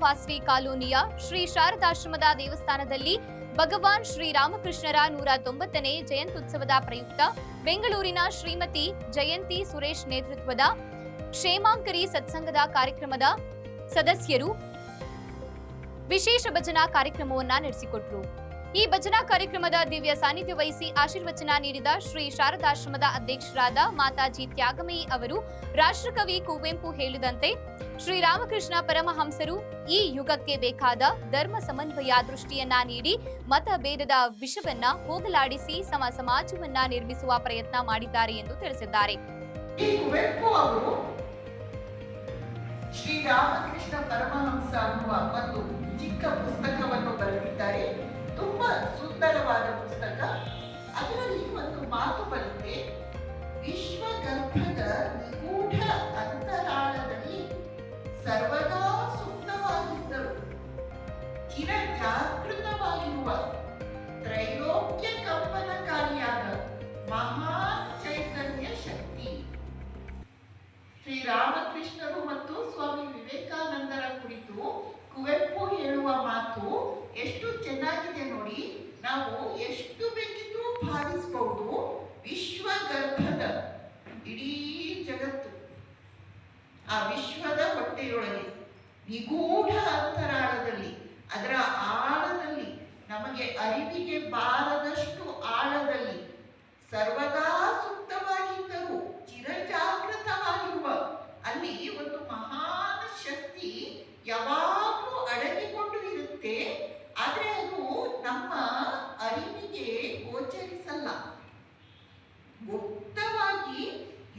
ವಾಸ್ವಿ ಕಾಲೋನಿಯ ಶ್ರೀ ಶಾರದಾಶ್ರಮದ ದೇವಸ್ಥಾನದಲ್ಲಿ ಭಗವಾನ್ ಶ್ರೀರಾಮಕೃಷ್ಣರ 190ನೇ ಜಯಂತ್ಯುತ್ಸವದ ಪ್ರಯುಕ್ತ ಬೆಂಗಳೂರಿನ ಶ್ರೀಮತಿ ಜಯಂತಿ ಸುರೇಶ್ ನೇತೃತ್ವದ ಕ್ಷೇಮಾಂಕರಿ ಸತ್ಸಂಗದ ಕಾರ್ಯಕ್ರಮದ ಸದಸ್ಯರು ವಿಶೇಷ ಭಜನಾ ಕಾರ್ಯಕ್ರಮವನ್ನ ನಡೆಸಿಕೊಟ್ರು. ಈ ಭಜನಾ ಕಾರ್ಯಕ್ರಮದ ದಿವ್ಯ ಸಾನ್ನಿಧ್ಯ ವಹಿಸಿ ಆಶೀರ್ವಚನ ನೀಡಿದ ಶ್ರೀ ಶಾರದಾಶ್ರಮದ ಅಧ್ಯಕ್ಷರಾದ ಮಾತಾಜಿ ತ್ಯಾಗಮಯಿ ಅವರು ರಾಷ್ಟ್ರಕವಿ ಕುವೆಂಪು ಹೇಳಿದಂತೆ ಶ್ರೀರಾಮಕೃಷ್ಣ ಪರಮಹಂಸರು ಈ ಯುಗಕ್ಕೆ ಬೇಕಾದ ಧರ್ಮ ಸಮನ್ವಯ ದೃಷ್ಟಿಯನ್ನ ನೀಡಿ ಮತಭೇದದ ವಿಷವನ್ನ ಹೋಗಲಾಡಿಸಿ ಸಮಾಜವನ್ನ ನಿರ್ಮಿಸುವ ಪ್ರಯತ್ನ ಮಾಡಿದ್ದಾರೆ ಎಂದು ತಿಳಿಸಿದ್ದಾರೆ. ಕುವೆಂಪು ಅವರು ಶ್ರೀರಾಮಕೃಷ್ಣ ಪರಮಹಂಸ ಅನ್ನುವ ಒಂದು ಚಿಕ್ಕ ಪುಸ್ತಕವನ್ನು ಬರೆದಿದ್ದಾರೆ. ತುಂಬಾ ಸುಂದರವಾದ ಪುಸ್ತಕ. ಅದರಲ್ಲಿ ಒಂದು ಮಾತು ಬರುತ್ತೆ, ವಿಶ್ವಗರ್ಭದ ನಿಗೂಢ ಅಂತರಾಳದಲ್ಲಿ ಸರ್ವದಾ ಸುಪ್ತವಾಗಿದ್ದರು, ಚಿರ ಜಾಗೃತವಾಗಿರುವ ತ್ರೈಲೋಕ್ಯ ಕಂಪನಕಾರಿಯಾದ ಮಹಾ ಚೈತನ್ಯ ಶಕ್ತಿ. ಶ್ರೀರಾಮಕೃಷ್ಣರು ಮತ್ತು ಸ್ವಾಮಿ ವಿವೇಕಾನಂದರ ಕುರಿತು ಕುವೆಂಪು ಹೇಳುವ ಮಾತು ಎಷ್ಟು ಚೆನ್ನಾಗಿದೆ ನೋಡಿ. ನಾವು ಎಷ್ಟು ಬೇಕಿದ್ರೂ ಭಾವಿಸಬಹುದು. ವಿಶ್ವಗರ್ಭದ ಇಡೀ ಜಗತ್ತು ಆ ವಿಶ್ವದ ಹೊಟ್ಟೆಯೊಳಗೆ ನಿಗೂಢ ಅಂತರಾಳದಲ್ಲಿ, ಅದರ ಆಳದಲ್ಲಿ, ನಮಗೆ ಅರಿವಿಗೆ ಬಾರದಷ್ಟು ಆಳದಲ್ಲಿ ಸರ್ವದಾ ಸುಪ್ತವಾಗಿದ್ದರು, ಚಿರಜಾಗೃತವಾಗಿರುವ ಅಲ್ಲಿ ಒಂದು ಮಹಾನ್ ಶಕ್ತಿ ಯಾವಾಗಲೂ ಅಡಗಿಕೊಂಡು ಇರುತ್ತೆ. ಆದರೆ ಅದು ನಮ್ಮ ಅರಿವಿಗೆ ಗೋಚರಿಸಲ್ಲ, ಗುಪ್ತವಾಗಿ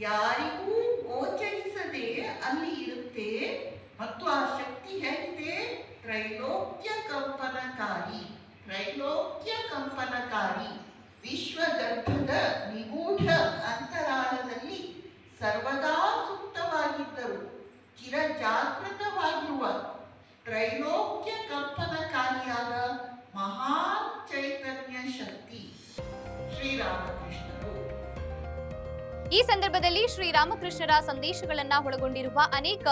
ಯಾರಿಗೂ ಗೋಚರಿಸದೆ ಅಲ್ಲಿ ಇರುತ್ತೆ. ಮತ್ತು ಆ ಶಕ್ತಿ ಹೇಗಿದೆ? ತ್ರೈಲೋಕ್ಯ ಕಂಪನಕಾರಿ, ತ್ರೈಲೋಕ್ಯ ಕಂಪನಕಾರಿ. ವಿಶ್ವಗರ್ಭದ ನಿಗೂಢ ಅಂತರಾಳದಲ್ಲಿ ಸರ್ವದಾ ಸುಪ್ತವಾಗಿದ್ದರು, ಚಿರ ಜಾಗೃತವಾಗಿರುವ ತ್ರೈಲೋಕ್ಯ ಕಂಪನಕಾರಿಯಾದ ಮಹಾನ್ ಚೈತನ್ಯ ಶಕ್ತಿ ಶ್ರೀರಾಮಕೃಷ್ಣರು. ಈ ಸಂದರ್ಭದಲ್ಲಿ ಶ್ರೀರಾಮಕೃಷ್ಣರ ಸಂದೇಶಗಳನ್ನ ಒಳಗೊಂಡಿರುವ ಅನೇಕ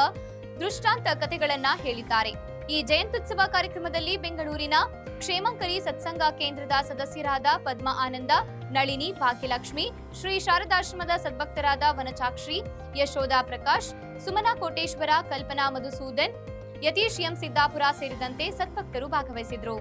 ದೃಷ್ಟಾಂತ ಕಥೆಗಳನ್ನ ಹೇಳಿದ್ದಾರೆ. ಈ ಜಯಂತ್ಯುತ್ಸವ ಕಾರ್ಯಕ್ರಮದಲ್ಲಿ ಬೆಂಗಳೂರಿನ ಕ್ಷೇಮಾಂಕರಿ ಸತ್ಸಂಗ ಕೇಂದ್ರದ ಸದಸ್ಯರಾದ ಪದ್ಮ ಆನಂದ, ನಳಿನಿ, ಭಾಗ್ಯಲಕ್ಷ್ಮಿ, ಶ್ರೀ ಶಾರದಾಶ್ರಮದ ಸದ್ಭಕ್ತರಾದ ವನಚಾಕ್ಷಿ, ಯಶೋಧ ಪ್ರಕಾಶ್, ಸುಮನಾ ಕೋಟೇಶ್ವರ, ಕಲ್ಪನಾ ಮಧುಸೂದನ್, ಯತೀಶ್ ಎಂ ಸಿದ್ದಾಪುರ ಸೇರಿದಂತೆ ಸದ್ಭಕ್ತರು ಭಾಗವಹಿಸಿದ್ರು.